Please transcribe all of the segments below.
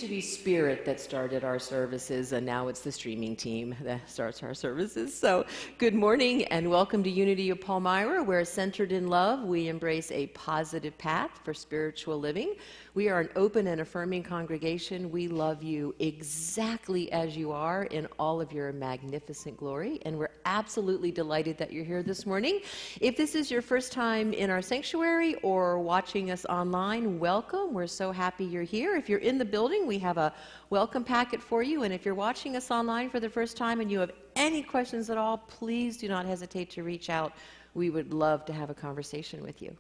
to be Spirit that started our services, and now it's the streaming team that starts our services. So good morning and welcome to Unity of Palmyra, where centered in love, we embrace a positive path for spiritual living. We are an open and affirming congregation. We love you exactly as you are in all of your magnificent glory, and we're absolutely delighted that you're here this morning. If this is your first time in our sanctuary or watching us online, welcome. We're so happy you're here. If you're in the building, we have a welcome packet for you, and if you're watching us online for the first time and you have any questions at all, please do not hesitate to reach out. We would love to have a conversation with you.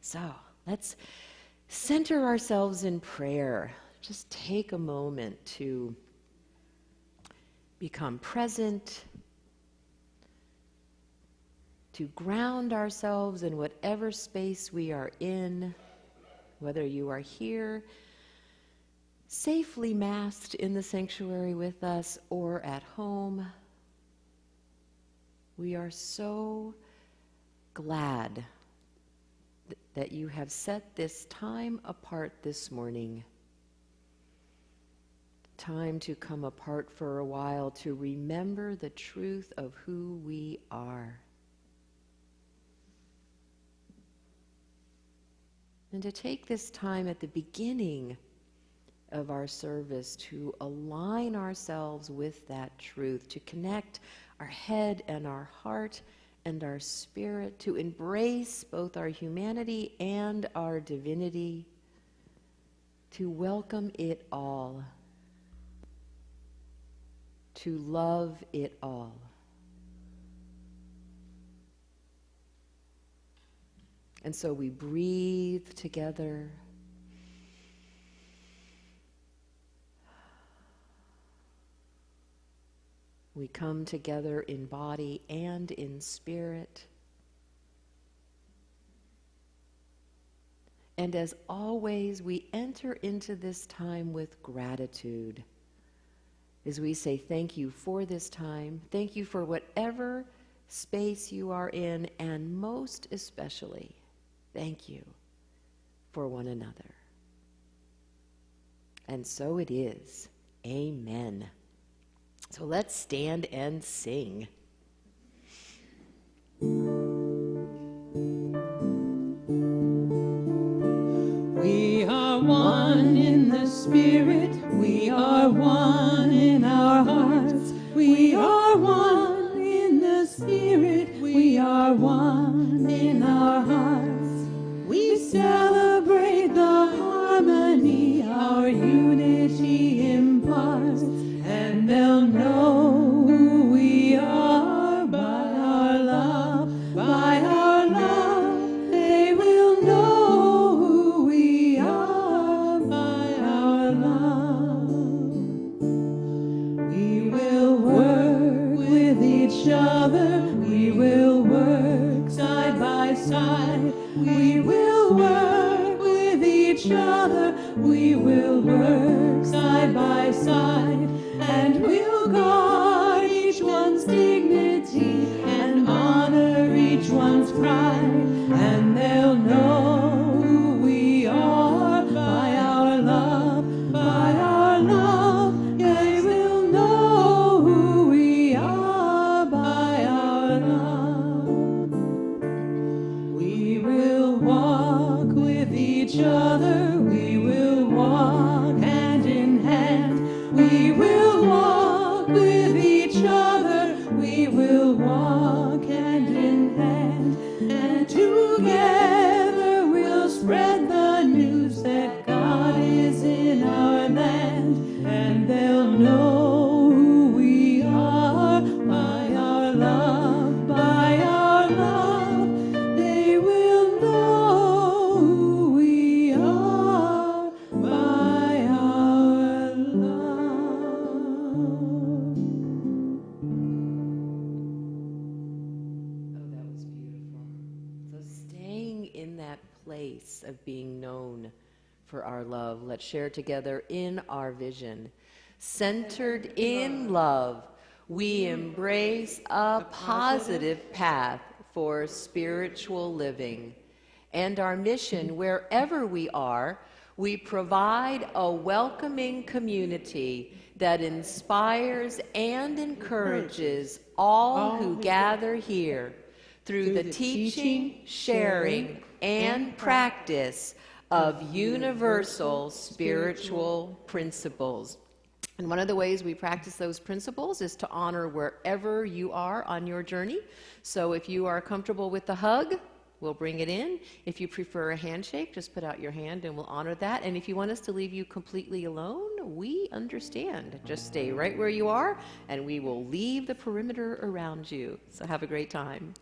So let's center ourselves in prayer. Just take a moment to become present, to ground ourselves in whatever space we are in, whether you are here safely masked in the sanctuary with us or at home. We are so glad that you have set this time apart this morning. Time to come apart for a while to remember the truth of who we are. And to take this time at the beginning of our service to align ourselves with that truth, to connect our head and our heart and our spirit, to embrace both our humanity and our divinity, to welcome it all, to love it all. And so we breathe together. We come together in body and in spirit. And as always, we enter into this time with gratitude as we say thank you for this time. Thank you for whatever space you are in, and most especially, thank you for one another. And so it is. Amen. So let's stand and sing. We are one in the Spirit, we are one in our hearts. We are one in the Spirit, we are one in our hearts. We celebrate the harmony our unity imparts, and they'll know who we are by our love, by our love. They will know who we are by our love. We will work with each other, we will work side by side. We will work with each other, we will work side by side. And we'll guard each one's dignity and honor each one's pride. And they'll know who we are by our love, by our love. They will know who we are by our love. We will walk with each other, we will walk hand in hand. We will walk with each other, we will walk hand in hand, and together we'll spread the news that God is in our land, and they'll know who we are by our love, by our love. They will know who we are by our love. Oh, that was beautiful. So staying in that place of being known for our love, let's share together in our vision. Centered in love, we embrace a positive path for spiritual living. And our mission, wherever we are, We provide a welcoming community that inspires and encourages all who gather here through the teaching, sharing, and practice of universal spiritual principles. And one of the ways we practice those principles is to honor wherever you are on your journey. So if you are comfortable with the hug, we'll bring it in. If you prefer a handshake, just put out your hand and we'll honor that. And if you want us to leave you completely alone, we understand. Just stay right where you are and we will leave the perimeter around you. So have a great time.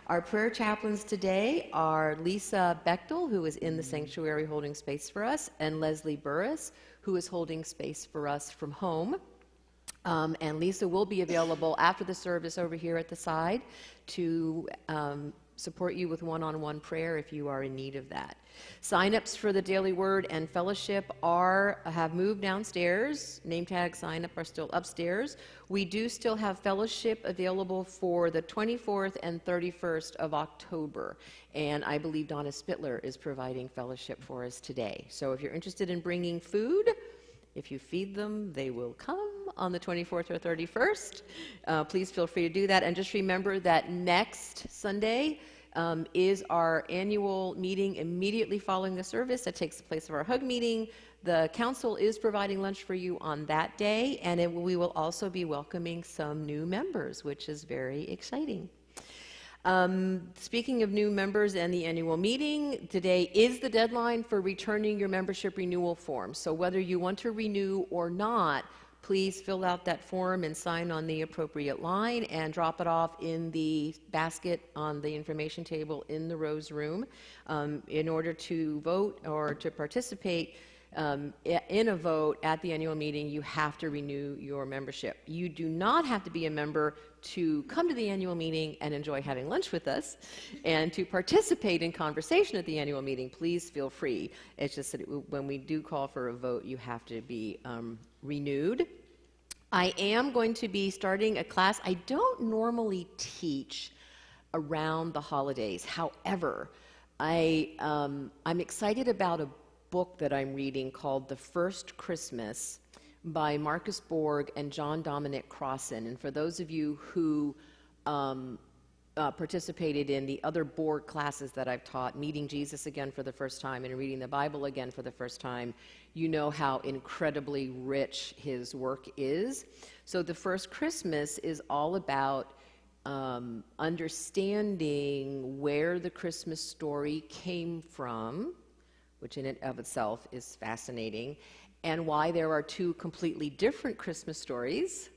Our prayer chaplains today are Lisa Bechtel, who is in the sanctuary holding space for us, and Leslie Burris, who is holding space for us from home. And Lisa will be available after the service over here at the side to support you with one-on-one prayer if you are in need of that. Sign-ups for the Daily Word and Fellowship have moved downstairs. Name tag sign-up are still upstairs. We do still have fellowship available for the 24th and 31st of October. And I believe Donna Spittler is providing fellowship for us today. So if you're interested in bringing food, if you feed them, they will come on the 24th or 31st. Please feel free to do that. And just remember that next Sunday is our annual meeting immediately following the service. That takes the place of our hug meeting. The council is providing lunch for you on that day, and we will also be welcoming some new members, which is very exciting. Speaking of new members and the annual meeting, today is the deadline for returning your membership renewal form. So whether you want to renew or not, please fill out that form and sign on the appropriate line and drop it off in the basket on the information table in the Rose Room. In order to vote or to participate in a vote at the annual meeting, you have to renew your membership. You do not have to be a member to come to the annual meeting and enjoy having lunch with us. And to participate in conversation at the annual meeting, please feel free. It's just that when we do call for a vote, you have to be renewed. I am going to be starting a class. I don't normally teach around the holidays. However, I'm excited about a book that I'm reading called The First Christmas by Marcus Borg and John Dominic Crossan. And for those of you who participated in the other Borg classes that I've taught, Meeting Jesus again for the first time and Reading the Bible again for the first time, you know how incredibly rich his work is. So The First Christmas is all about understanding where the Christmas story came from, which in and of itself is fascinating, and why there are two completely different Christmas stories.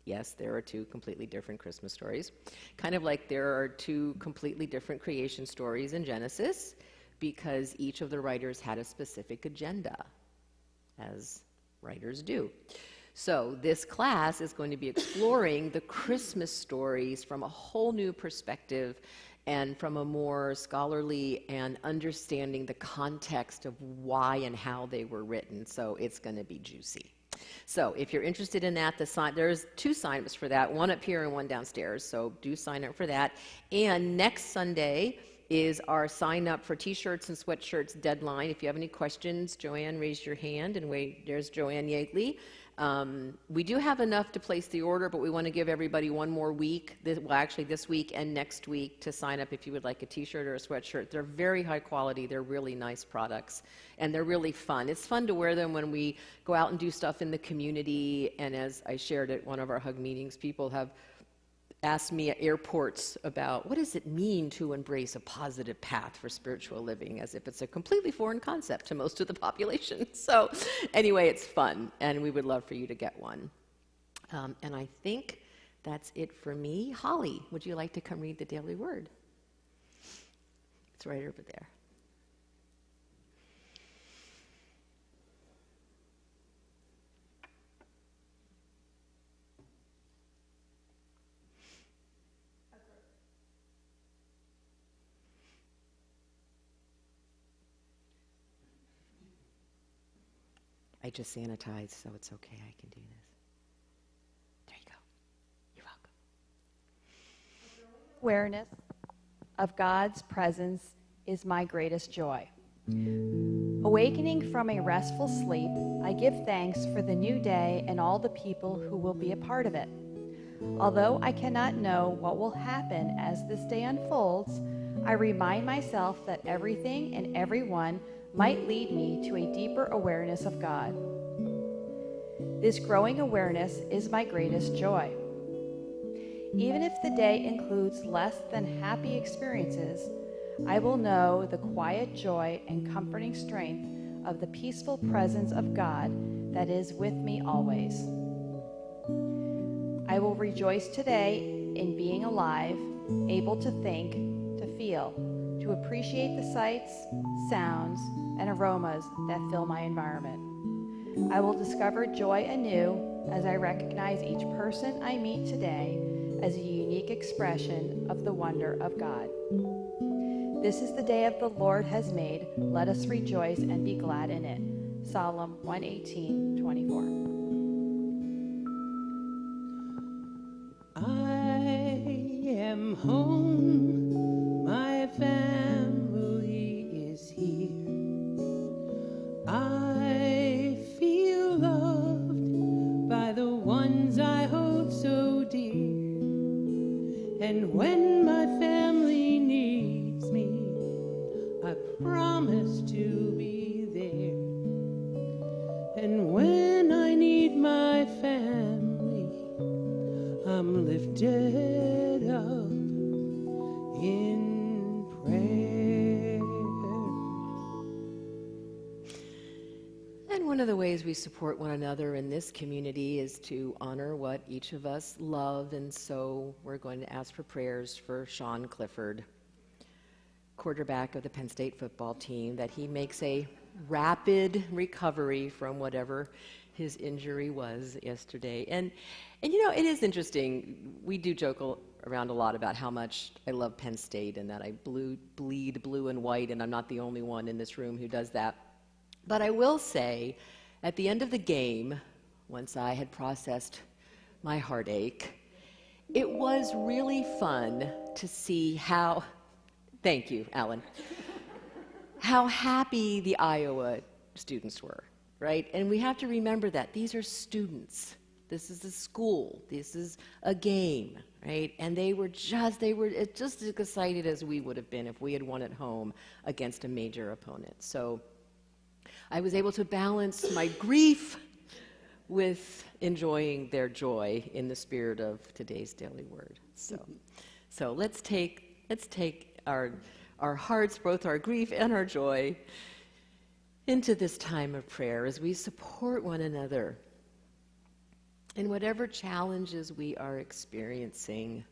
Yes, there are two completely different Christmas stories. Kind of like there are two completely different creation stories in Genesis, because each of the writers had a specific agenda, as writers do. So this class is going to be exploring the Christmas stories from a whole new perspective and from a more scholarly and understanding the context of why and how they were written. So it's going to be juicy. So if you're interested in that, there's 2 sign-ups for that, one up here and one downstairs, so do sign up for that. And next Sunday is our sign-up for t-shirts and sweatshirts deadline. If you have any questions, Joanne, raise your hand, and wait, there's Joanne Yately. We do have enough to place the order, but we want to give everybody one more week, actually this week and next week, to sign up if you would like a t-shirt or a sweatshirt. They're very high quality, they're really nice products, and they're really fun. It's fun to wear them when we go out and do stuff in the community, and as I shared at one of our hug meetings, people have asked me at airports about what does it mean to embrace a positive path for spiritual living, as if it's a completely foreign concept to most of the population. So anyway, it's fun, and we would love for you to get one. And I think that's it for me. Holly, would you like to come read the daily word? It's right over there. I just sanitized, so it's okay. I can do this. There you go. You're welcome. Awareness of God's presence is my greatest joy. Awakening from a restful sleep, I give thanks for the new day and all the people who will be a part of it. Although I cannot know what will happen as this day unfolds, I remind myself that everything and everyone might lead me to a deeper awareness of God. This growing awareness is my greatest joy. Even if the day includes less than happy experiences, I will know the quiet joy and comforting strength of the peaceful presence of God that is with me always. I will rejoice today in being alive, able to think, to feel, to appreciate the sights, sounds, and aromas that fill my environment. I will discover joy anew as I recognize each person I meet today as a unique expression of the wonder of God. This is the day of the Lord has made. Let us rejoice and be glad in it. Psalm 118:24. I am home, my family is here. I feel loved by the ones I hold so dear. And when my family needs me, I promise to be there. And when I need my family, I'm lifted up in prayer. And one of the ways we support one another in this community is to honor what each of us love, and so we're going to ask for prayers for Sean Clifford, quarterback of the Penn State football team, that he makes a rapid recovery from whatever his injury was yesterday. And you know, it is interesting. We do joke around a lot about how much I love Penn State and that I bleed blue and white, and I'm not the only one in this room who does that. But I will say, at the end of the game, once I had processed my heartache, it was really fun to see how, thank you, Alan, how happy the Iowa students were, right? And we have to remember that these are students. This is a school. This is a game, right? And they were just as excited as we would have been if we had won at home against a major opponent. So I was able to balance my grief with enjoying their joy in the spirit of today's daily word. So let's take our hearts, both our grief and our joy, into this time of prayer as we support one another in whatever challenges we are experiencing.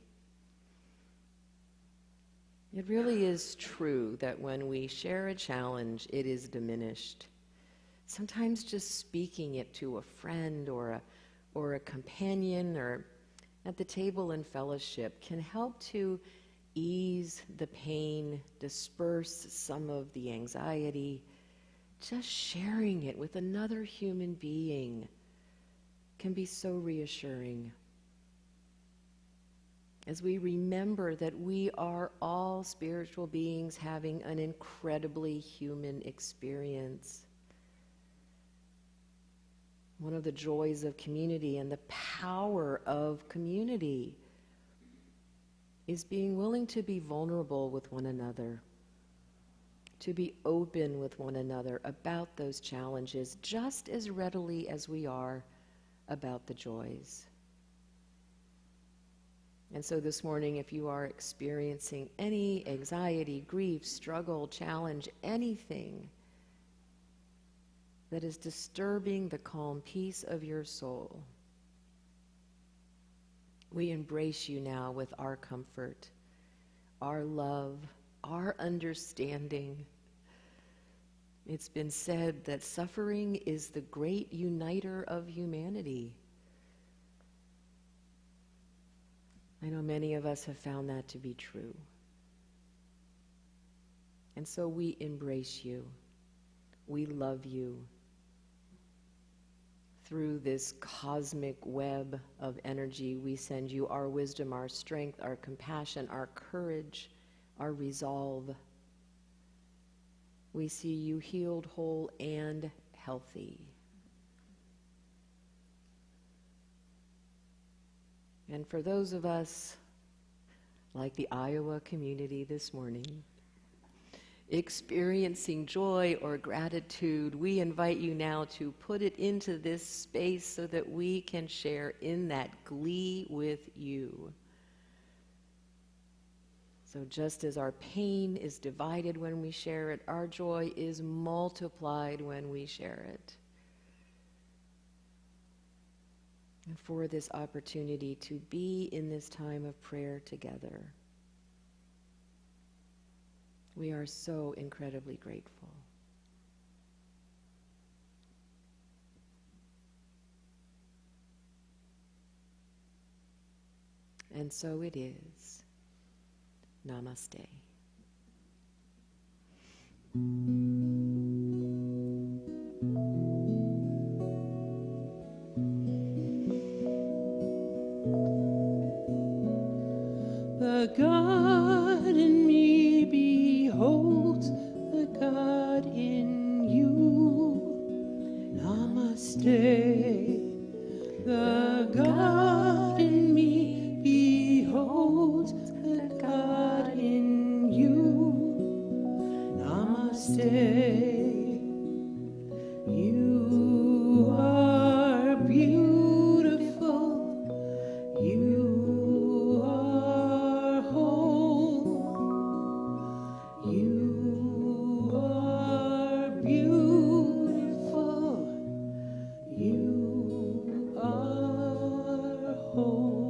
It really is true that when we share a challenge, it is diminished. Sometimes just speaking it to a friend or a companion or at the table in fellowship can help to ease the pain, disperse some of the anxiety. Just sharing it with another human being can be so reassuring as we remember that we are all spiritual beings having an incredibly human experience. One of the joys of community and the power of community is being willing to be vulnerable with one another, to be open with one another about those challenges just as readily as we are about the joys. And so this morning, if you are experiencing any anxiety, grief, struggle, challenge, anything that is disturbing the calm peace of your soul, we embrace you now with our comfort, our love, our understanding. It's been said that suffering is the great uniter of humanity. I know many of us have found that to be true. And so we embrace you. We love you. Through this cosmic web of energy, we send you our wisdom, our strength, our compassion, our courage, our resolve. We see you healed, whole, and healthy. And for those of us, like the Iowa community this morning, experiencing joy or gratitude, we invite you now to put it into this space so that we can share in that glee with you. So just as our pain is divided when we share it, our joy is multiplied when we share it. And for this opportunity to be in this time of prayer together, we are so incredibly grateful. And so it is. Namaste. The God in me beholds the God in you. Namaste. The God in me beholds the God in you. Namaste. You are beautiful. You are whole. You are beautiful. You are whole.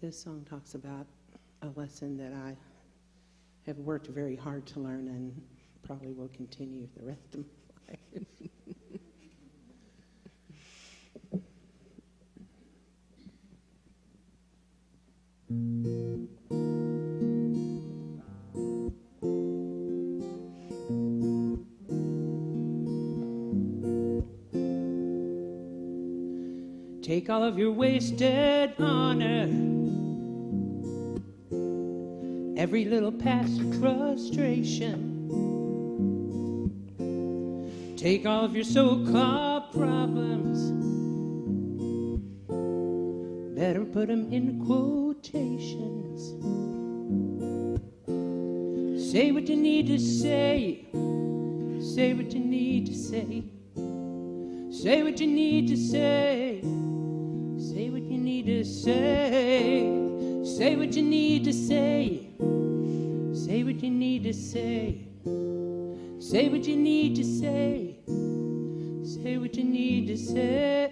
This song talks about a lesson that I have worked very hard to learn and probably will continue the rest of my life. Take all of your wasted honor, every little past frustration. Take all of your so-called problems, better put them in quotations. Say what you need to say, say what you need to say, say what you need to say, say what you need to say, say what you need to say, say what you need to say, say what you need to say, say what you need to say.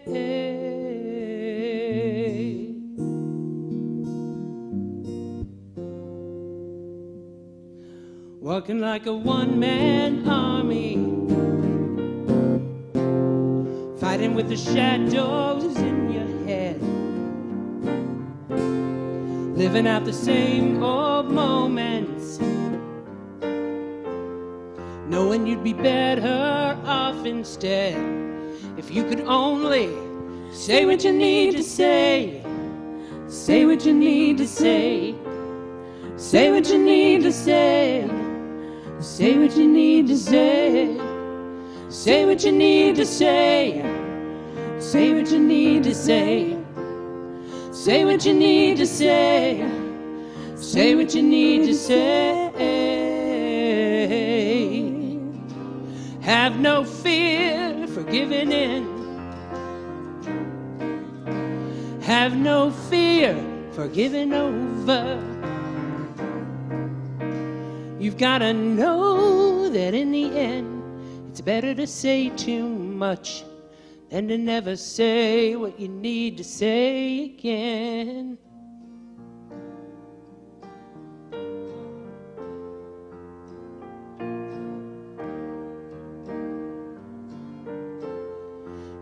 walking like a one-man army, fighting with the shadows in your head, living out the same old moments, knowing you'd be better off instead if you could only say what you need to say. Say what you need to say. Say what you need to say. Say what you need to say. Say what you need to say. Say what you need to say. Say what you need to say. Say what you need to say. Have no fear for giving in. Have no fear for giving over. You've got to know that in the end, it's better to say too much than to never say what you need to say again.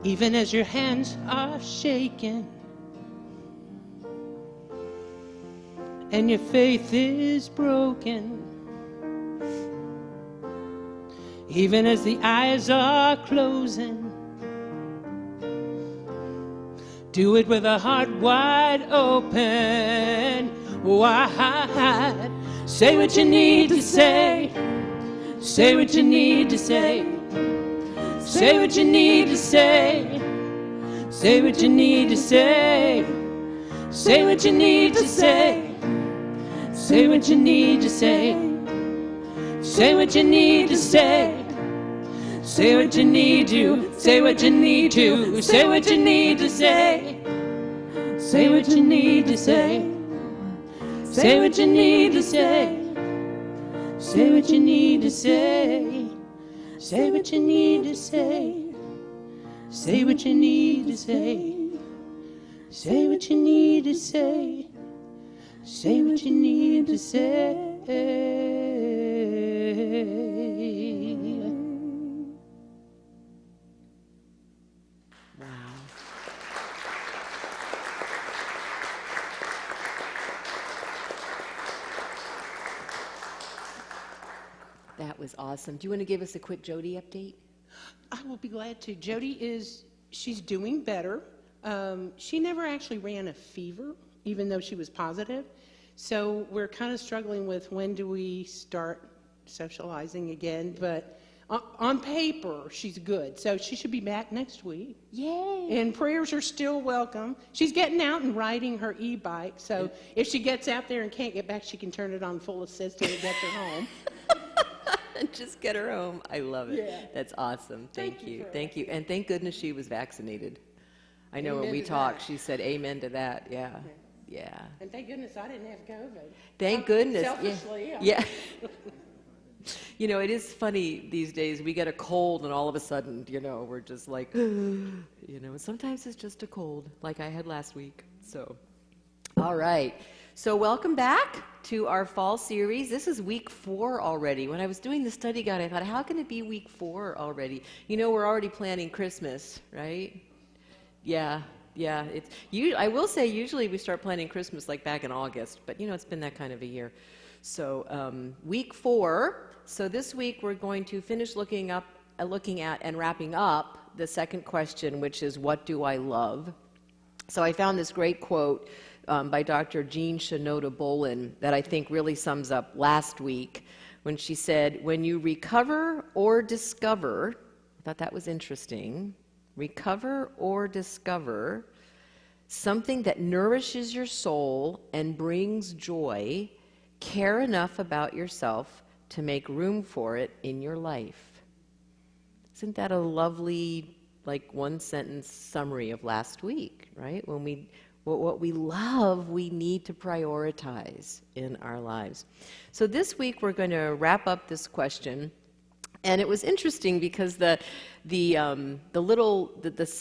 Even as your hands are shaking and your faith is broken, even as the eyes are closing, do it with a heart wide open, wide. Say what you need to say. Say what you need to say. Say what you need to say. Say what you need to say. Say what you need to say. Say what you need to say. Say what you need to say. Say what you need to. Say what you need to. Say what you need to say. Say what you need to say. Say what you need to say. Say what you need to say. Say what you need to say. Say what you need to say. Say what you need to say. Say what you need to say. Wow. That was awesome. Do you want to give us a quick Jody update? I will be glad to. Jody she's doing better. She never actually ran a fever, even though she was positive. So we're kind of struggling with when do we start socializing again. But on paper, she's good. So she should be back next week. Yay! And prayers are still welcome. She's getting out and riding her e-bike. So if she gets out there and can't get back, she can turn it on full assist till it gets her home. Just get her home. I love it. Yeah. That's awesome. Thank you. for Thank you. And thank goodness she was vaccinated. I know when Amen we to talked, that. she said amen to that. Yeah. Yeah. And thank goodness I didn't have COVID. Thank goodness. Selfishly, Yeah. You know, it is funny these days. We get a cold and all of a sudden, we're just like, and sometimes it's just a cold like I had last week. So, all right. So welcome back to our fall series. This is week 4 already. When I was doing the study guide, I thought, how can it be week 4 already? We're already planning Christmas, right? Yeah. I will say usually we start planning Christmas like back in August, but it's been that kind of a year. So week 4. So this week we're going to finish looking at and wrapping up the second question, which is, what do I love? So I found this great quote by Dr. Jean Shinoda Bolin that I think really sums up last week when she said, when you recover or discover, I thought that was interesting, recover or discover something that nourishes your soul and brings joy, care enough about yourself to make room for it in your life. Isn't that a lovely, one-sentence summary of last week, right? What we love, we need to prioritize in our lives. So this week we're going to wrap up this question, and it was interesting because the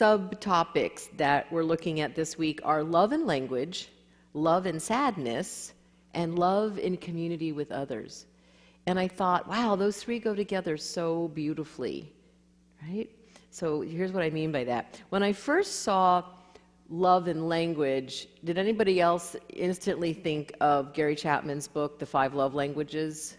subtopics that we're looking at this week are love and language, love and sadness, and love in community with others. And I thought, wow, those three go together so beautifully, right? So here's what I mean by that. When I first saw love and language, did anybody else instantly think of Gary Chapman's book, The 5 Love Languages?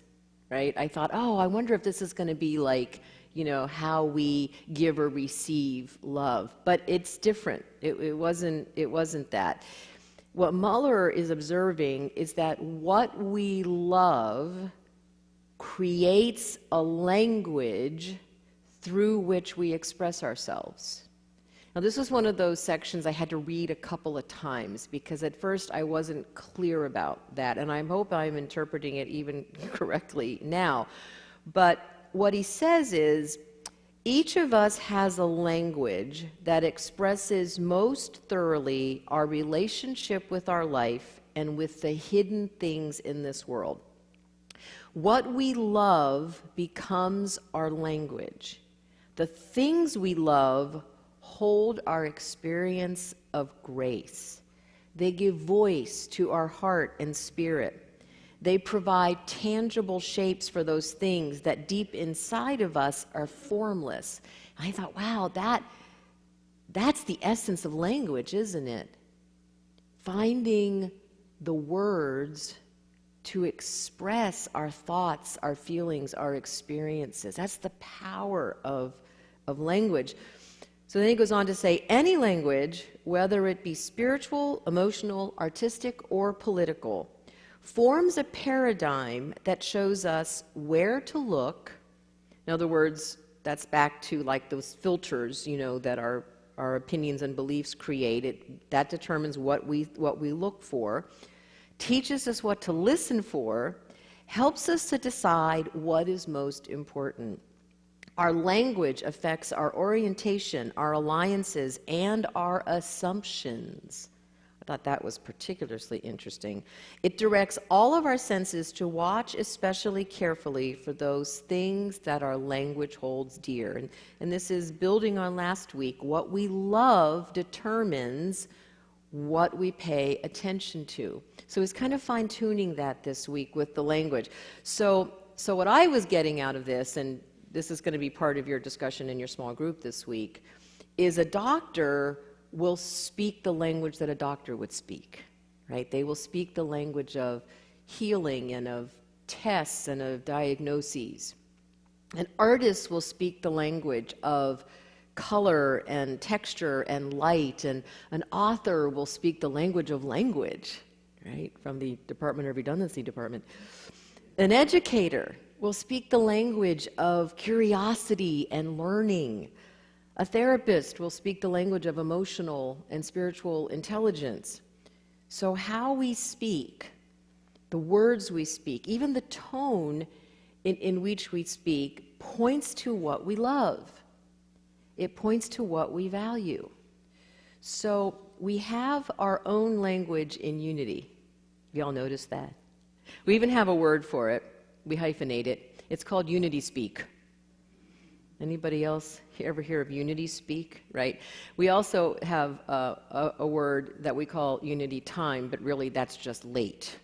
Right? I thought, oh, I wonder if this is going to be like, you know, how we give or receive love. But it's different. It wasn't that. What Muller is observing is that what we love creates a language through which we express ourselves. Now, this was one of those sections I had to read a couple of times because at first I wasn't clear about that, and I hope I'm interpreting it even correctly now. But what he says is, each of us has a language that expresses most thoroughly our relationship with our life and with the hidden things in this world. What we love becomes our language. The things we love hold our experience of grace. They give voice to our heart and spirit. They provide tangible shapes for those things that deep inside of us are formless. And I thought, wow, that's the essence of language, isn't it? Finding the words to express our thoughts, our feelings, our experiences. That's the power of language. So then he goes on to say, any language, whether it be spiritual, emotional, artistic, or political, forms a paradigm that shows us where to look. In other words, that's back to like those filters, you know, that our opinions and beliefs create. That determines what we look for, teaches us what to listen for, helps us to decide what is most important. Our language affects our orientation, our alliances, and our assumptions. I thought that was particularly interesting. It directs all of our senses to watch especially carefully for those things that our language holds dear. And this is building on last week. What we love determines what we pay attention to. So he's kind of fine-tuning that this week with the language. So what I was getting out of this, and this is going to be part of your discussion in your small group this week, is a doctor will speak the language that a doctor would speak, right? They will speak the language of healing and of tests and of diagnoses. An artist will speak the language of color and texture and light, and an author will speak the language of language, right, from the Department of Redundancy Department. An educator will speak the language of curiosity and learning. A therapist will speak the language of emotional and spiritual intelligence. So how we speak, the words we speak, even the tone in which we speak, points to what we love. It points to what we value. So we have our own language in unity. You all notice that? We even have a word for it. We hyphenate it. It's called unity speak. Anybody else ever hear of unity speak? Right? We also have a word that we call unity time, but really that's just late.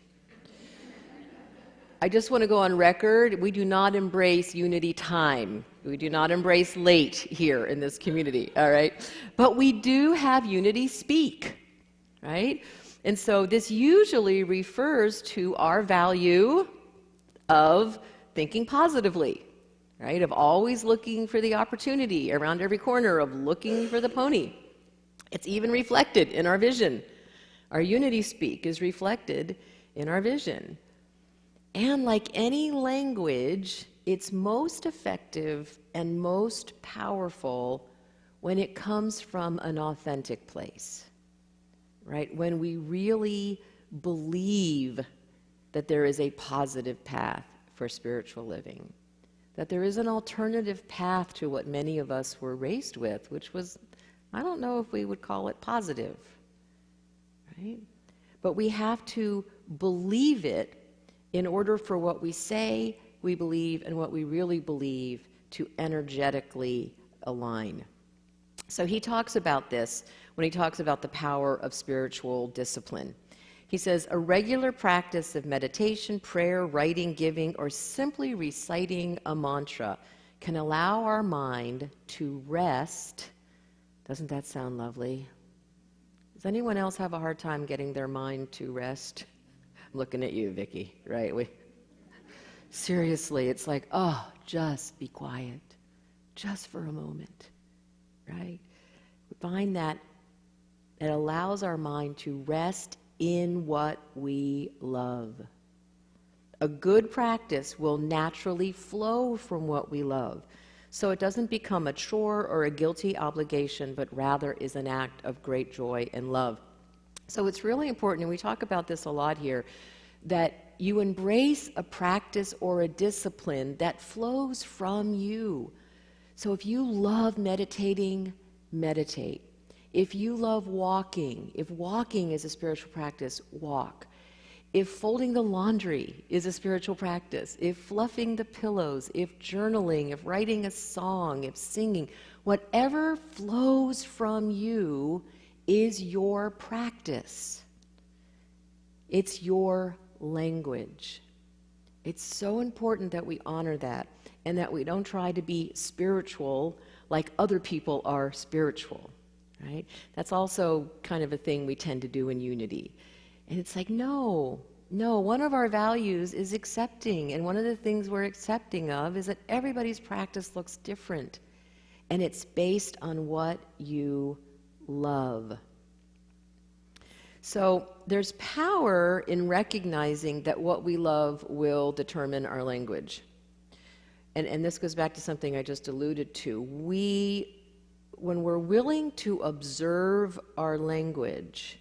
I just want to go on record. We do not embrace unity time. We do not embrace late here in this community, all right? But we do have unity speak, right? And so this usually refers to our value of thinking positively, right? Of always looking for the opportunity around every corner, of looking for the pony. It's even reflected in our vision. Our unity speak is reflected in our vision. And like any language, it's most effective and most powerful when it comes from an authentic place, right? When we really believe that there is a positive path for spiritual living, that there is an alternative path to what many of us were raised with, which was, I don't know if we would call it positive, right? But we have to believe it in order for what we say we believe and what we really believe to energetically align. So he talks about this when he talks about the power of spiritual discipline. He says, a regular practice of meditation, prayer, writing, giving, or simply reciting a mantra can allow our mind to rest. Doesn't that sound lovely? Does anyone else have a hard time getting their mind to rest? I'm looking at you, Vicki, right? Seriously, it's like, oh, just be quiet, just for a moment, right? We find that it allows our mind to rest in what we love. A good practice will naturally flow from what we love, so it doesn't become a chore or a guilty obligation, but rather is an act of great joy and love. So it's really important, and we talk about this a lot here, that you embrace a practice or a discipline that flows from you. So if you love meditating, meditate. If you love walking, if walking is a spiritual practice, walk. If folding the laundry is a spiritual practice, if fluffing the pillows, if journaling, if writing a song, if singing, whatever flows from you is your practice. It's your language. It's so important that we honor that and that we don't try to be spiritual like other people are spiritual, right? That's also kind of a thing we tend to do in unity. And it's like, no, one of our values is accepting, and one of the things we're accepting of is that everybody's practice looks different, and it's based on what you love. So there's power in recognizing that what we love will determine our language. And this goes back to something I just alluded to. When we're willing to observe our language,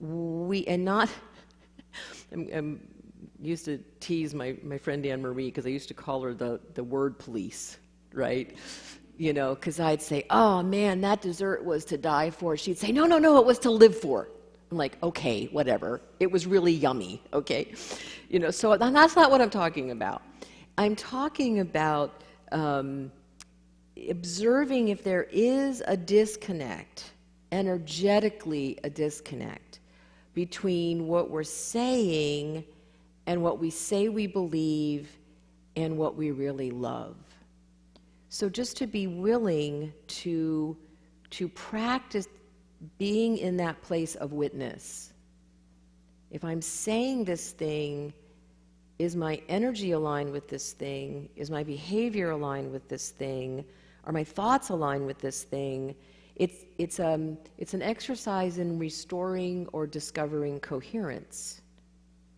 I used to tease my friend Anne Marie because I used to call her the word police, right? You know, because I'd say, oh man, that dessert was to die for. She'd say, no, it was to live for. I'm like, okay, whatever. It was really yummy, okay? You know, so that's not what I'm talking about. I'm talking about observing if there is a disconnect, energetically a disconnect, between what we're saying and what we say we believe and what we really love. So just to be willing to practice being in that place of witness. If I'm saying this thing, is my energy aligned with this thing? Is my behavior aligned with this thing? Are my thoughts aligned with this thing? It's an exercise in restoring or discovering coherence,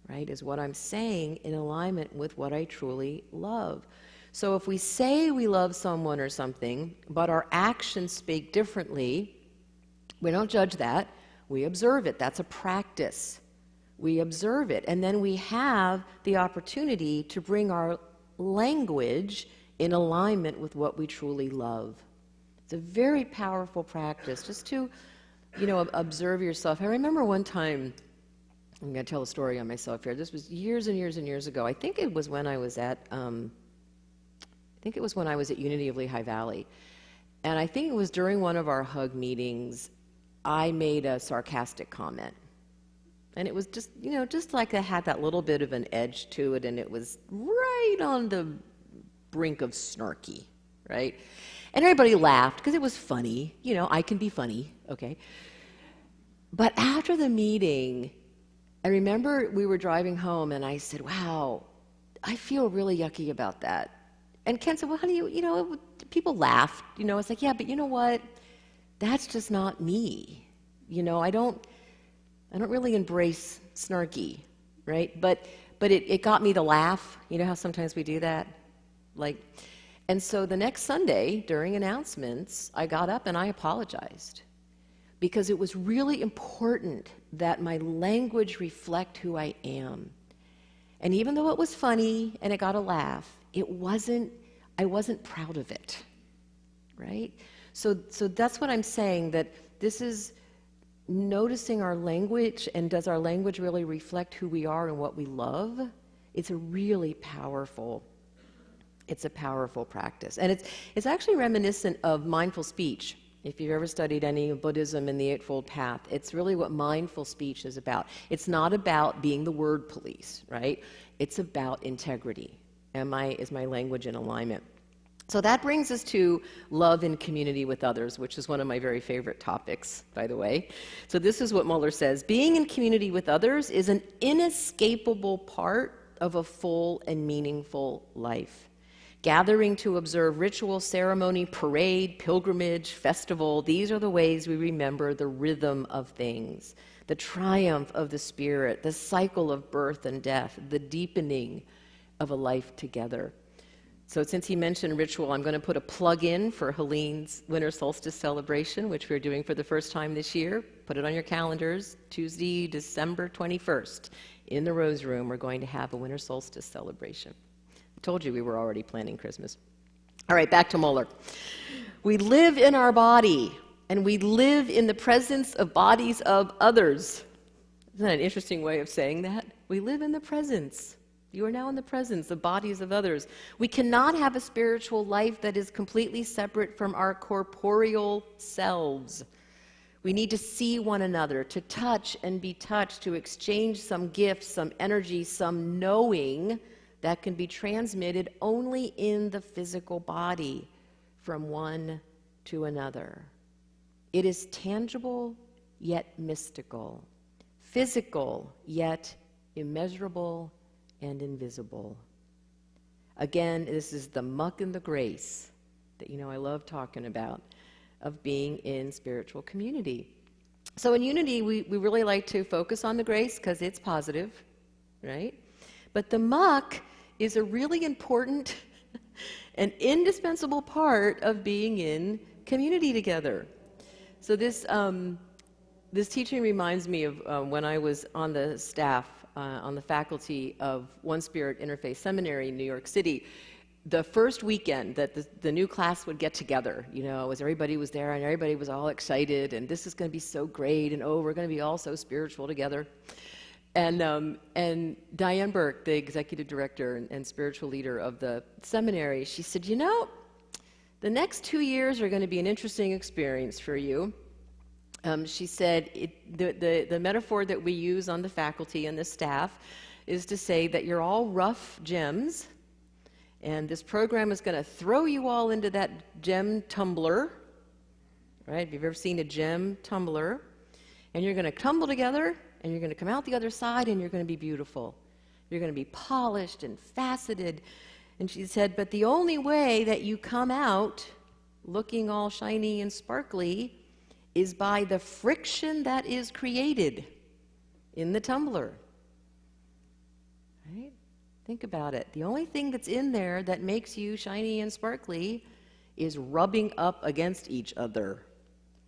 right? Is what I'm saying in alignment with what I truly love. So if we say we love someone or something, but our actions speak differently, we don't judge that. We observe it. That's a practice. We observe it. And then we have the opportunity to bring our language in alignment with what we truly love. It's a very powerful practice, just to, observe yourself. I remember one time, I'm going to tell a story on myself here. This was years and years and years ago. I think it was when I was at Unity of Lehigh Valley. And I think it was during one of our hug meetings, I made a sarcastic comment. And it was just, just like it had that little bit of an edge to it, and it was right on the brink of snarky, right? And everybody laughed because it was funny. I can be funny, okay? But after the meeting, I remember we were driving home, and I said, wow, I feel really yucky about that. And Ken said, well, how do you, people laughed. It's like, yeah, but you know what? That's just not me. I don't really embrace snarky, right? But it got me to laugh. You know how sometimes we do that? And so the next Sunday, during announcements, I got up and I apologized. Because it was really important that my language reflect who I am. And even though it was funny and it got a laugh, I wasn't proud of it, right? So that's what I'm saying, that this is noticing our language, and does our language really reflect who we are and what we love? It's a really powerful practice. And it's actually reminiscent of mindful speech. If you've ever studied any of Buddhism and the Eightfold Path, it's really what mindful speech is about. It's not about being the word police, right? It's about integrity. Is my language in alignment? So that brings us to love in community with others, which is one of my very favorite topics, by the way. So this is what Muller says: being in community with others is an inescapable part of a full and meaningful life. Gathering to observe ritual, ceremony, parade, pilgrimage, festival, these are the ways we remember the rhythm of things, the triumph of the spirit, the cycle of birth and death, the deepening of a life together. So since he mentioned ritual, I'm going to put a plug in for Helene's winter solstice celebration, which we're doing for the first time this year. Put it on your calendars. Tuesday, December 21st, in the Rose Room, we're going to have a winter solstice celebration. Told you we were already planning Christmas. All right, back to Muller. We live in our body, and we live in the presence of bodies of others. Isn't that an interesting way of saying that? We live in the presence. You are now in the presence of bodies of others. We cannot have a spiritual life that is completely separate from our corporeal selves. We need to see one another, to touch and be touched, to exchange some gifts, some energy, some knowing that can be transmitted only in the physical body from one to another. It is tangible yet mystical, physical yet immeasurable and invisible. Again, this is the muck and the grace that I love talking about, of being in spiritual community. So in Unity, we really like to focus on the grace because it's positive, right? But the muck is a really important and indispensable part of being in community together. So this teaching reminds me of when I was on the staff, on the faculty of One Spirit Interfaith Seminary in New York City. The first weekend that the new class would get together, as everybody was there and everybody was all excited, and this is going to be so great, and we're going to be all so spiritual together. And Diane Burke, the executive director and spiritual leader of the seminary, she said, the next 2 years are going to be an interesting experience for you. She said, the metaphor that we use on the faculty and the staff is to say that you're all rough gems, and this program is going to throw you all into that gem tumbler, right? If you've ever seen a gem tumbler, and you're going to tumble together, and you're going to come out the other side, and you're going to be beautiful. You're going to be polished and faceted. And she said, but the only way that you come out looking all shiny and sparkly is by the friction that is created in the tumbler. Right? Think about it. The only thing that's in there that makes you shiny and sparkly is rubbing up against each other,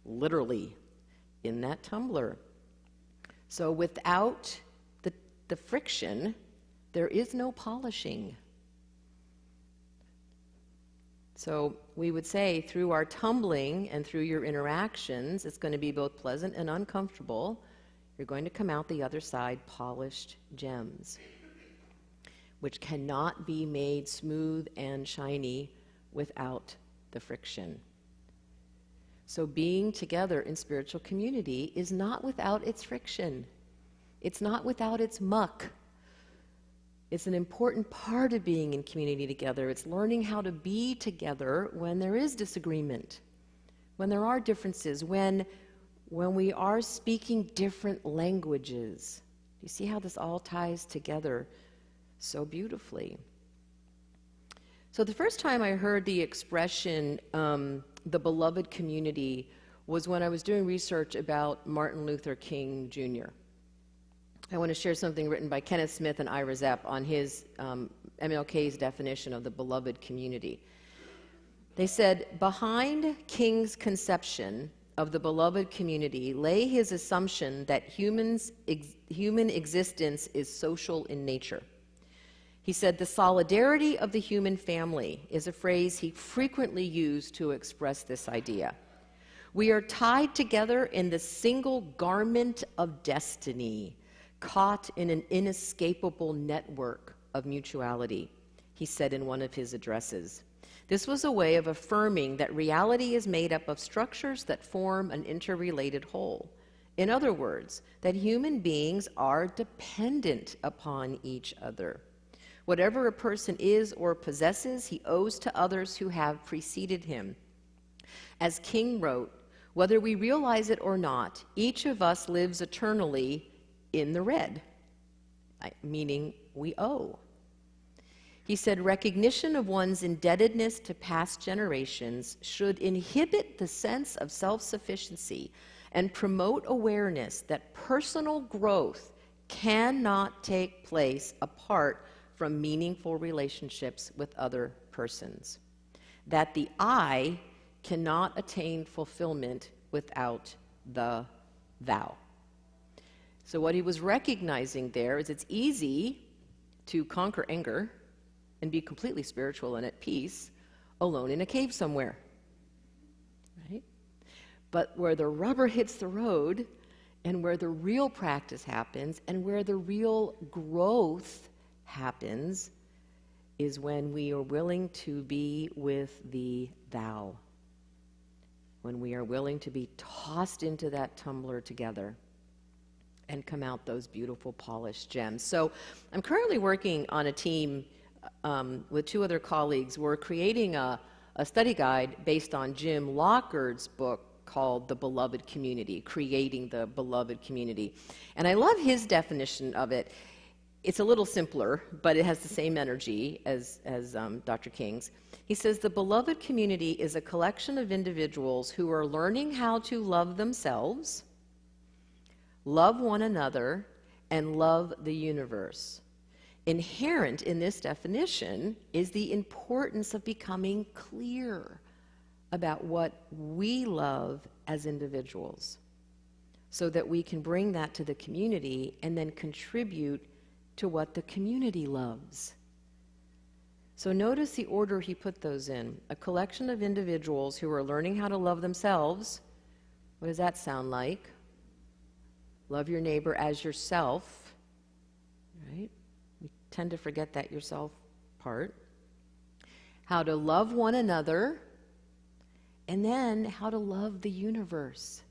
literally, in that tumbler. So without the friction, there is no polishing. So we would say through our tumbling and through your interactions, it's going to be both pleasant and uncomfortable. You're going to come out the other side polished gems, which cannot be made smooth and shiny without the friction. So being together in spiritual community is not without its friction. It's not without its muck. It's an important part of being in community together. It's learning how to be together when there is disagreement, when there are differences, when we are speaking different languages. You see how this all ties together so beautifully. So the first time I heard the expression, the beloved community, was when I was doing research about Martin Luther King Jr. I want to share something written by Kenneth Smith and Ira Zepp on his MLK's definition of the beloved community. They said, behind King's conception of the beloved community lay his assumption that human existence is social in nature. He said, the solidarity of the human family is a phrase he frequently used to express this idea. We are tied together in the single garment of destiny, caught in an inescapable network of mutuality, he said in one of his addresses. This was a way of affirming that reality is made up of structures that form an interrelated whole. In other words, that human beings are dependent upon each other. Whatever a person is or possesses, he owes to others who have preceded him. As King wrote, whether we realize it or not, each of us lives eternally in the red, meaning we owe. He said, recognition of one's indebtedness to past generations should inhibit the sense of self-sufficiency and promote awareness that personal growth cannot take place apart from meaningful relationships with other persons. That the I cannot attain fulfillment without the thou. So what he was recognizing there is it's easy to conquer anger and be completely spiritual and at peace alone in a cave somewhere, right? But where the rubber hits the road and where the real practice happens and where the real growth happens is when we are willing to be with the thou, when we are willing to be tossed into that tumbler together and come out those beautiful polished gems. So I'm currently working on a team with two other colleagues. We're creating a study guide based on Jim Lockard's book called The Beloved Community, Creating the Beloved Community. And I love his definition of it. It's a little simpler, but it has the same energy as Dr. King's. He says, the beloved community is a collection of individuals who are learning how to love themselves, love one another, and love the universe. Inherent in this definition is the importance of becoming clear about what we love as individuals so that we can bring that to the community and then contribute to what the community loves. So notice the order he put those in. A collection of individuals who are learning how to love themselves. What does that sound like? Love your neighbor as yourself, right? We tend to forget that yourself part. How to love one another, and then how to love the universe.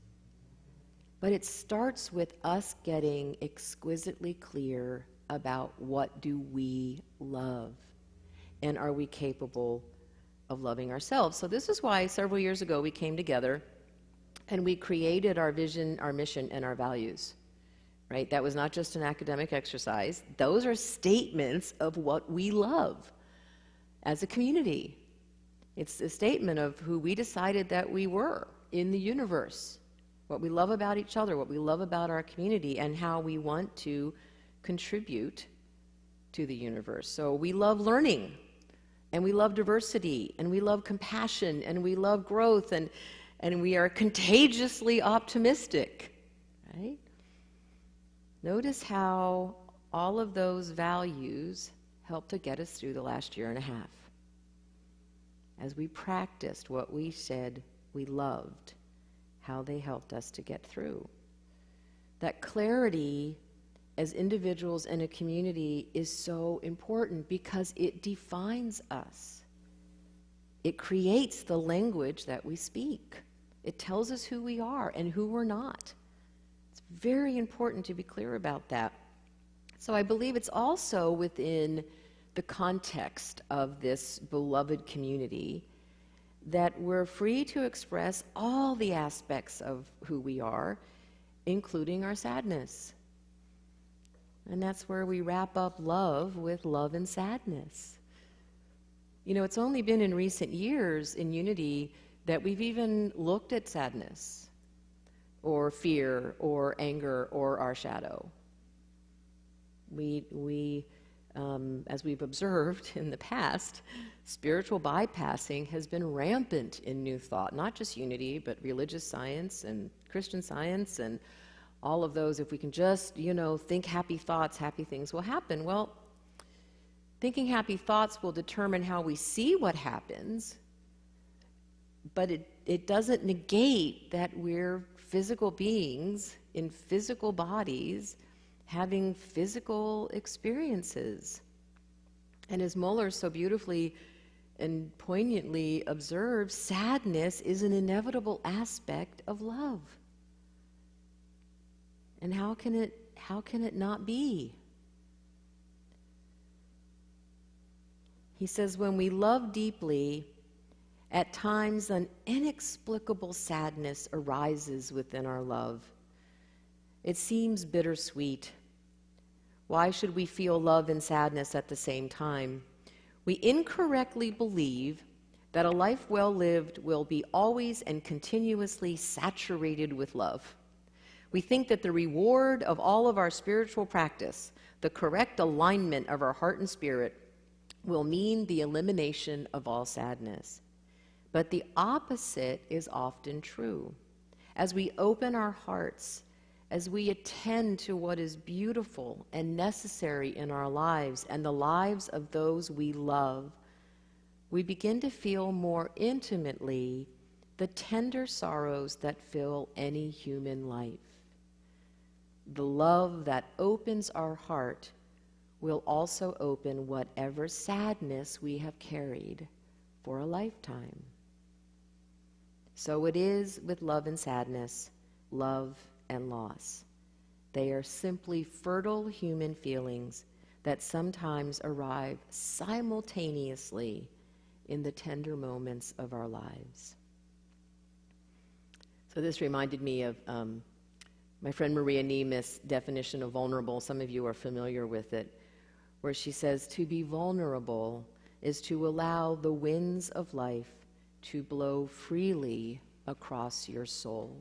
But it starts with us getting exquisitely clear about what do we love, and are we capable of loving ourselves. So this is why several years ago we came together and we created our vision, our mission, and our values. Right? That was not just an academic exercise. Those are statements of what we love as a community. It's a statement of who we decided that we were in the universe, what we love about each other, what we love about our community, and how we want to contribute to the universe. So we love learning, and we love diversity, and we love compassion, and we love growth, and we are contagiously optimistic, right? Notice how all of those values helped to get us through the last year and a half. As we practiced what we said we loved, how they helped us to get through. That clarity as individuals in a community is so important because it defines us. It creates the language that we speak. It tells us who we are and who we're not. It's very important to be clear about that. So I believe it's also within the context of this beloved community that we're free to express all the aspects of who we are, including our sadness. And that's where we wrap up love with love and sadness. You know, it's only been in recent years in Unity that we've even looked at sadness or fear or anger or our shadow. As we've observed in the past, spiritual bypassing has been rampant in New Thought, not just Unity, but religious science and Christian Science and all of those. If we can just, think happy thoughts, happy things will happen. Well, thinking happy thoughts will determine how we see what happens, but it doesn't negate that we're physical beings in physical bodies having physical experiences. And as Muller so beautifully and poignantly observe sadness is an inevitable aspect of love. And how can it not be? He says, when we love deeply, at times an inexplicable sadness arises within our love. It seems bittersweet. Why should we feel love and sadness at the same time? We incorrectly believe that a life well lived will be always and continuously saturated with love. We think that the reward of all of our spiritual practice, the correct alignment of our heart and spirit, will mean the elimination of all sadness. But the opposite is often true. As we open our hearts, as we attend to what is beautiful and necessary in our lives and the lives of those we love, we begin to feel more intimately the tender sorrows that fill any human life. The love that opens our heart will also open whatever sadness we have carried for a lifetime. So it is with love and sadness, love and loss. They are simply fertile human feelings that sometimes arrive simultaneously in the tender moments of our lives. So this reminded me of my friend Maria Nemeth's definition of vulnerable. Some of you are familiar with it, where she says, to be vulnerable is to allow the winds of life to blow freely across your soul.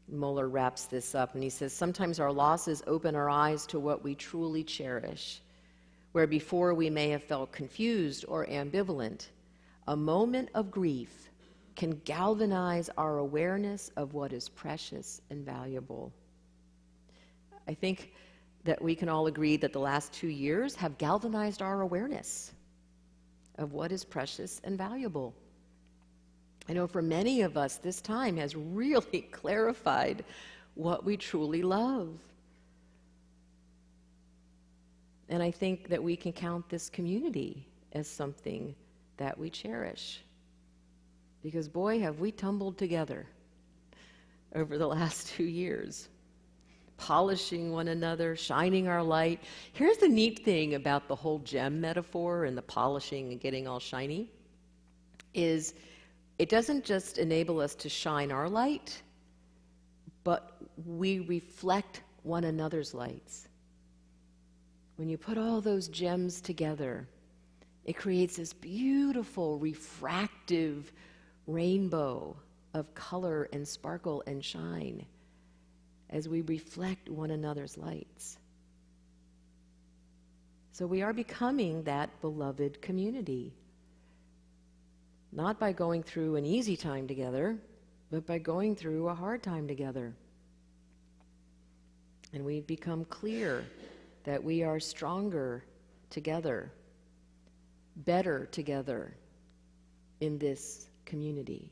Muller wraps this up and he says, sometimes our losses open our eyes to what we truly cherish, where before we may have felt confused or ambivalent. A moment of grief can galvanize our awareness of what is precious and valuable. I think that we can all agree that the last 2 years have galvanized our awareness of what is precious and valuable. I know for many of us, this time has really clarified what we truly love. And I think that we can count this community as something that we cherish. Because boy, have we tumbled together over the last 2 years, polishing one another, shining our light. Here's the neat thing about the whole gem metaphor and the polishing and getting all shiny, is it doesn't just enable us to shine our light, but we reflect one another's lights. When you put all those gems together, it creates this beautiful, refractive rainbow of color and sparkle and shine as we reflect one another's lights. So we are becoming that beloved community. Not by going through an easy time together, but by going through a hard time together. And we've become clear that we are stronger together, better together in this community.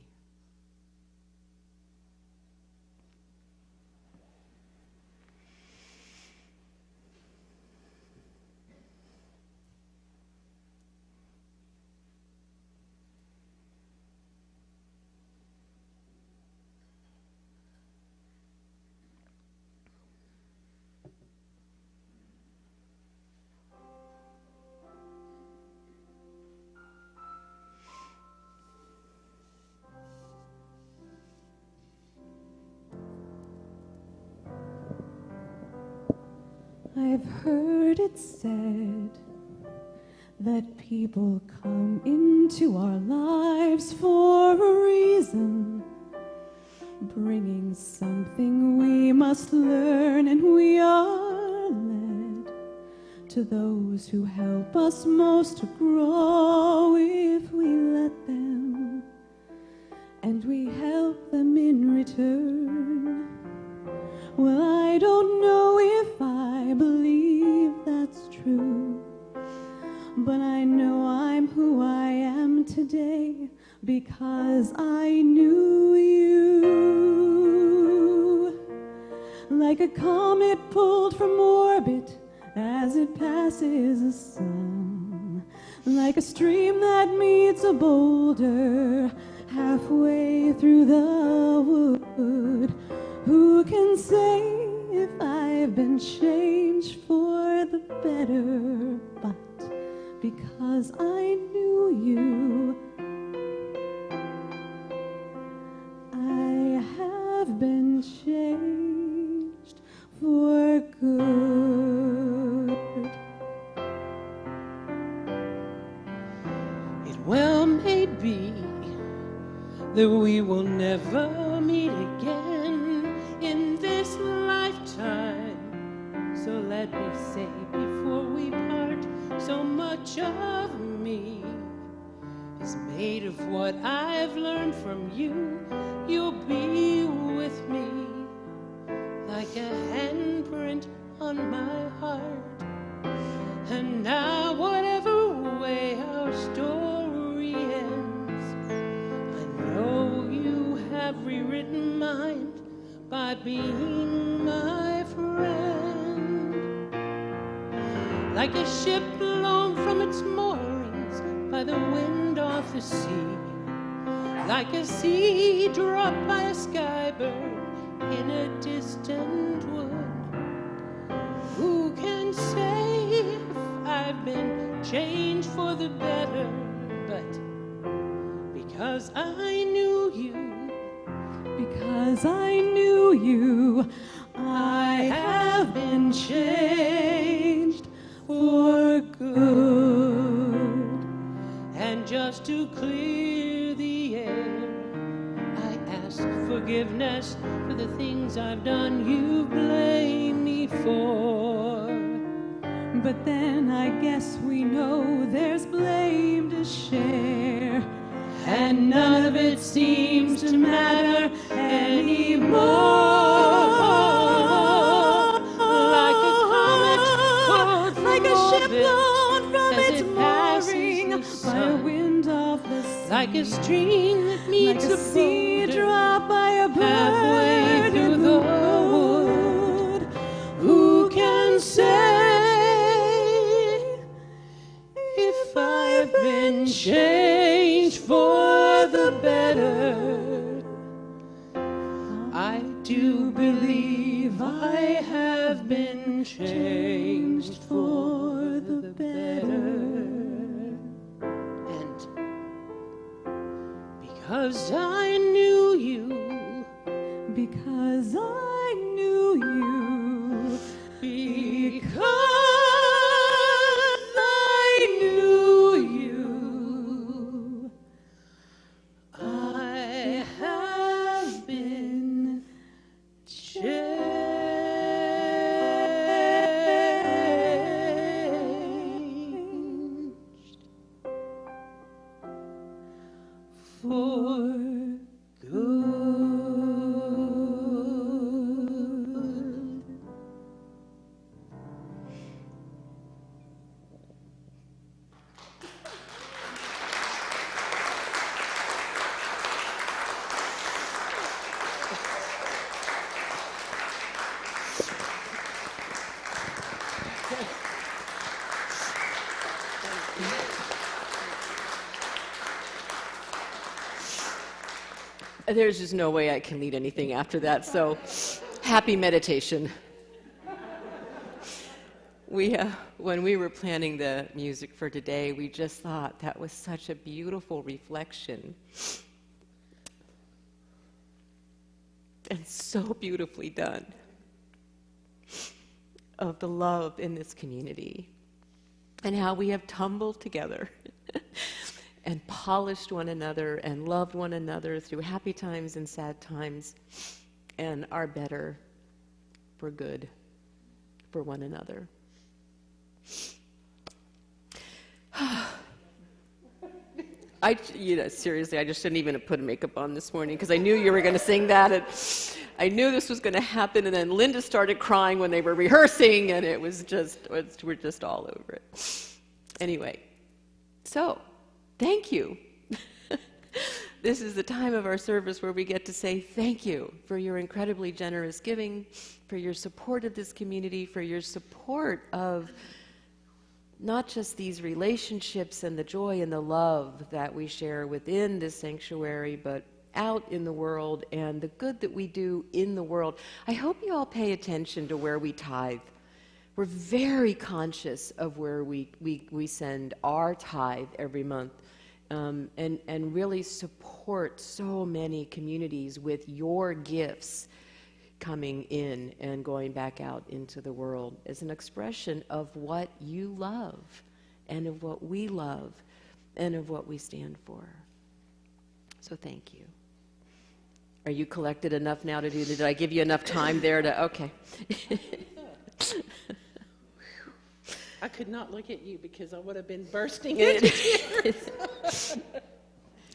I've heard it said that people come into our lives for a reason, bringing something we must learn, and we are led to those who help us most to grow if we let them, and we help them in return. Well, I don't know if I believe that's true, but I know I'm who I am today because I knew you. Like a comet pulled from orbit as it passes the sun, like a stream that meets a boulder halfway through the wood. Who can say if I've been changed for the better? But because I knew you, I have been changed for good. It well may be that we will never meet again in this lifetime. So let me say before we part, so much of me is made of what I've learned from you. You'll be with me like a handprint on my heart. And now whatever way our story ends, I know you have rewritten mine by being my friend. Like a ship blown from its moorings by the wind off the sea, like a sea dropped by a skybird in a distant wood. Who can say if I've been changed for the better? But because I knew you, because I knew you, I have been changed for good. and just to clear the air, I ask forgiveness for the things I've done you blame me for. But then I guess we know there's blame to share, And none of it seems to matter anymore. Like a comet pulled like a from ship orbit blown from as its it passes mooring the by a sun. wind off the sea, Like a stream that like meets a sea boulder drop by a halfway bird through in the wood. Who can say if I've been changed for the better? I do believe I have been changed for the better. And because I knew you, Because I knew you, because I knew you, I have been changed for good. There's just no way I can lead anything after that, so happy meditation. When we were planning the music for today, we just thought that was such a beautiful reflection and so beautifully done of the love in this community and how we have tumbled together and polished one another and loved one another through happy times and sad times and are better for good for one another. Seriously, I just shouldn't even have put makeup on this morning because I knew you were going to sing that, and I knew this was going to happen. And then Linda started crying when they were rehearsing, and we're just all over it. Anyway, so thank you. This is the time of our service where we get to say thank you for your incredibly generous giving, for your support of this community, for your support of not just these relationships and the joy and the love that we share within this sanctuary, but out in the world and the good that we do in the world. I hope you all pay attention to where we tithe. We're very conscious of where we send our tithe every month, and really support so many communities with your gifts coming in and going back out into the world as an expression of what you love and of what we love and of what we stand for. So thank you. Are you collected enough now to do that? Did I give you enough time there to, okay. I could not look at you because I would have been bursting into tears.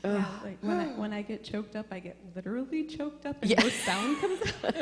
Yeah, like when I get choked up, I get literally choked up and no sound comes out.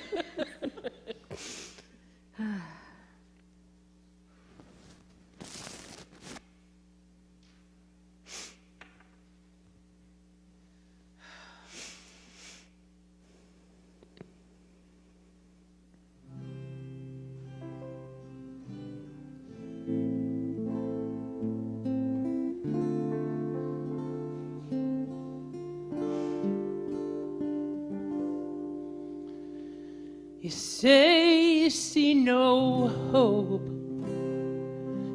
You say you see no hope.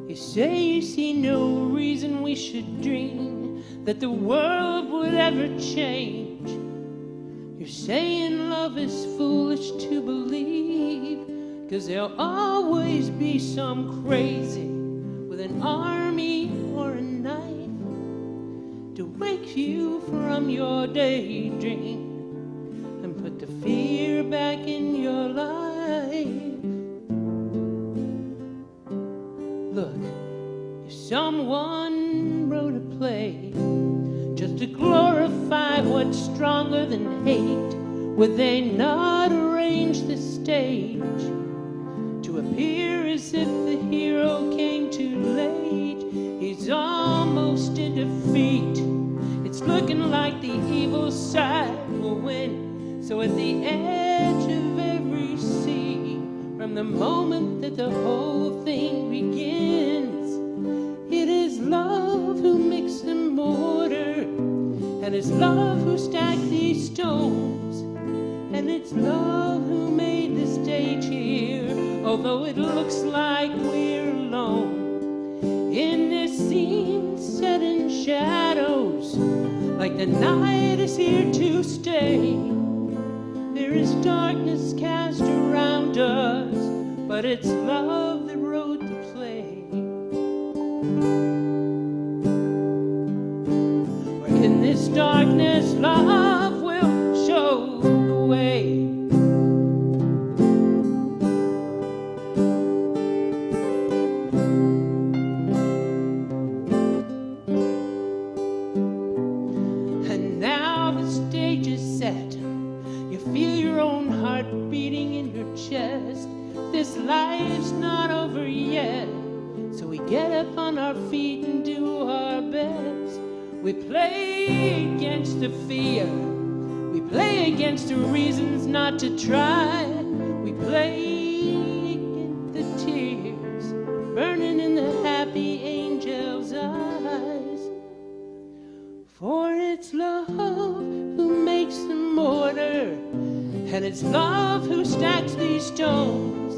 You say you see no reason we should dream that the world would ever change. You're saying love is foolish to believe, 'cause there'll always be some crazy with an army or a knife to wake you from your daydream and put the fear back in your life. Look, if someone wrote a play just to glorify what's stronger than hate, would they not arrange the stage to appear as if the hero came too late? He's almost in defeat. It's looking like the evil side will win. So at the edge of every sea, from the moment that the whole thing begins, it is love who makes the mortar, and it's love who stacked these stones, and it's love who made the stage here, although it looks like we're alone. In this scene set in shadows, like the night is here to stay. There is darkness cast around us, but it's love that wrote the play. For in this darkness, love will show the way. And now the stage is set. You feel your own heart beating in your chest. This life's not over yet. So we get up on our feet and do our best. We play against the fear. We play against the reasons not to try. We play against the tears burning in the happy angel's eyes. For it's love who makes the mortar, and it's love who stacks these stones,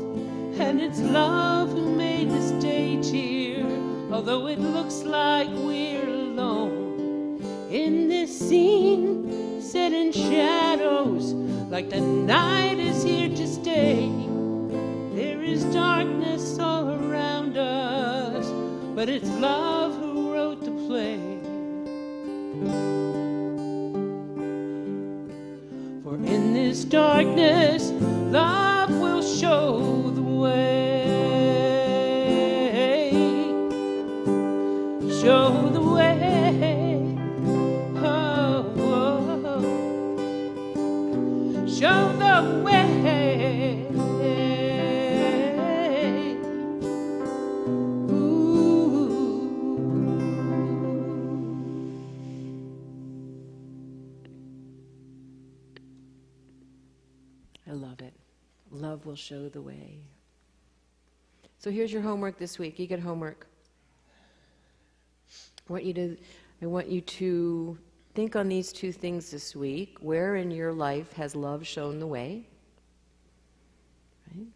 and it's love who made the stage here, although it looks like we're alone. In this scene set in shadows, like the night is here to stay. There is darkness all around us, but it's love who wrote the play. For in this darkness, love will show the way. Show the way. Oh, oh. Show the way. I love it. Love will show the way. So here's your homework this week. You get homework. I want you to think on these two things this week. Where in your life has love shown the way? Right?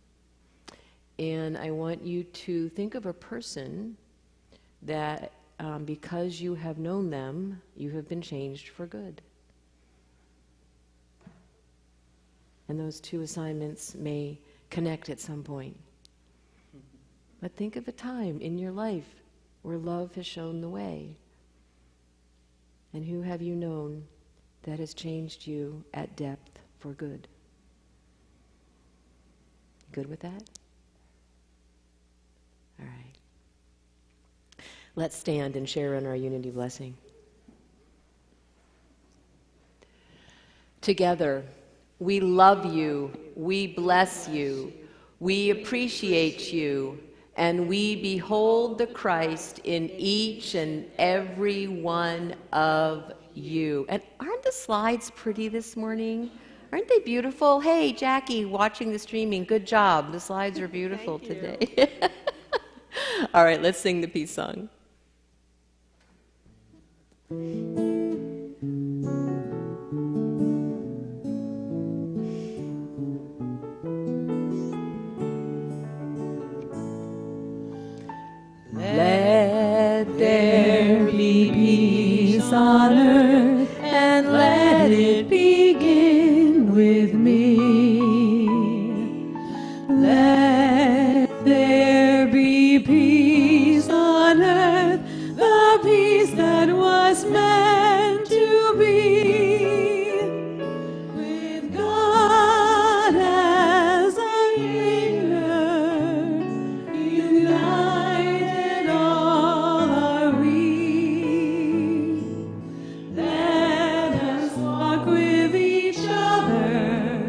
And I want you to think of a person that because you have known them, you have been changed for good. And those two assignments may connect at some point. But think of a time in your life where love has shown the way. And who have you known that has changed you at depth for good? Good with that? All right. Let's stand and share in our unity blessing. Together, we love you, we bless you, we appreciate you, and we behold the Christ in each and every one of you. And aren't the slides pretty this morning? Aren't they beautiful? Hey, Jackie, watching the streaming, good job. The slides are beautiful today. All right, let's sing the peace song. Let there be peace on earth, and let it begin with me. Let there be peace on earth, the peace that was meant to be, with God as a leader, united all are we. Let us walk with each other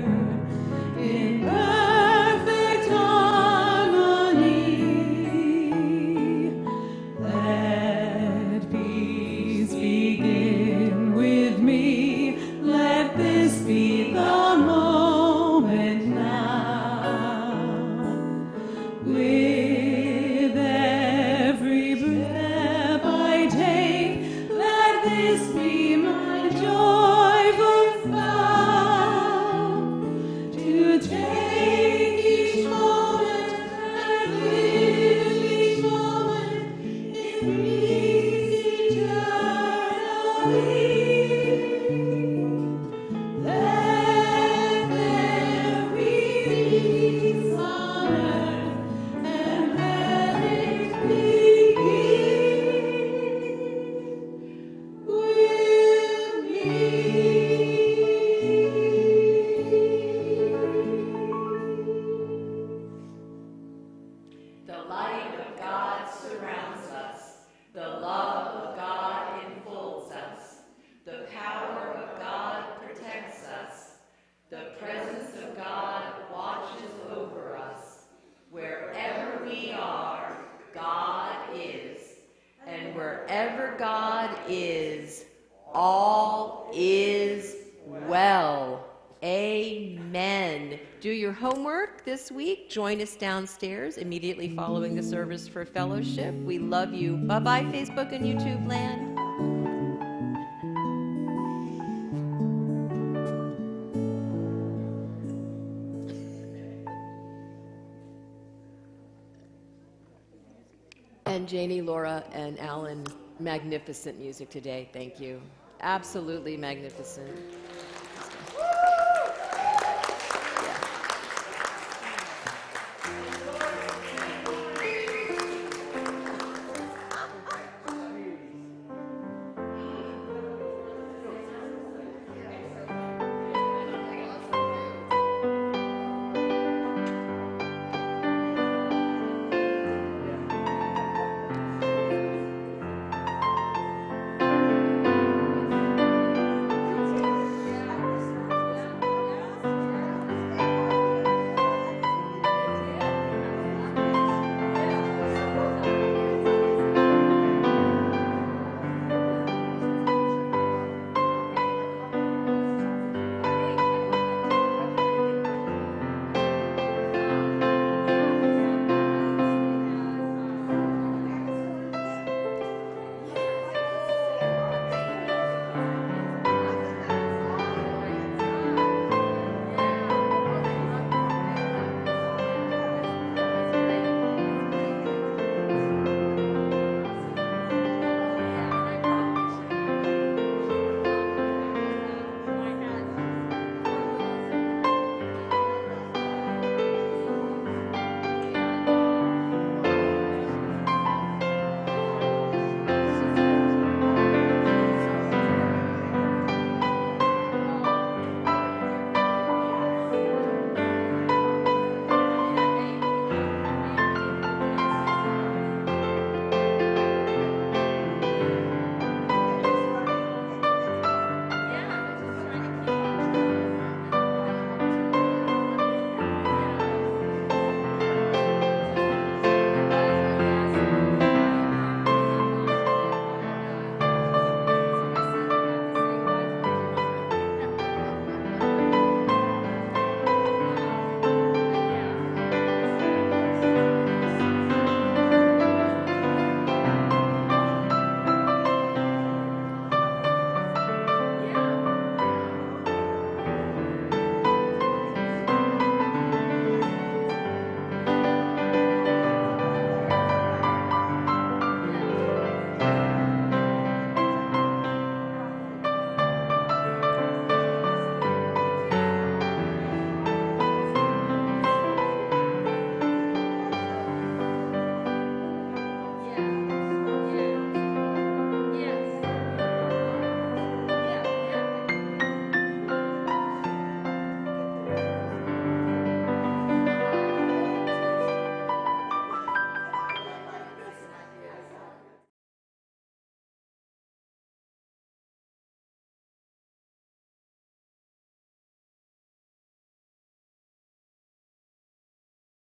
in perfect harmony. Let peace begin with me. Let this be the moment now. With every breath I take, let this be my joyful vow, to take each moment and live each moment in peace eternally. Let there be peace on earth, and let it begin with me. The light of God surrounds us. The love of God enfolds us. The power of God protects us. The presence of God watches over us. Wherever we are, God is. And wherever God is, all is well. Amen. Do your homework this week. Join us downstairs immediately following the service for fellowship. We love you. Bye-bye, Facebook and YouTube land. And Janie, Laura, and Alan, magnificent music today. Thank you. Absolutely magnificent.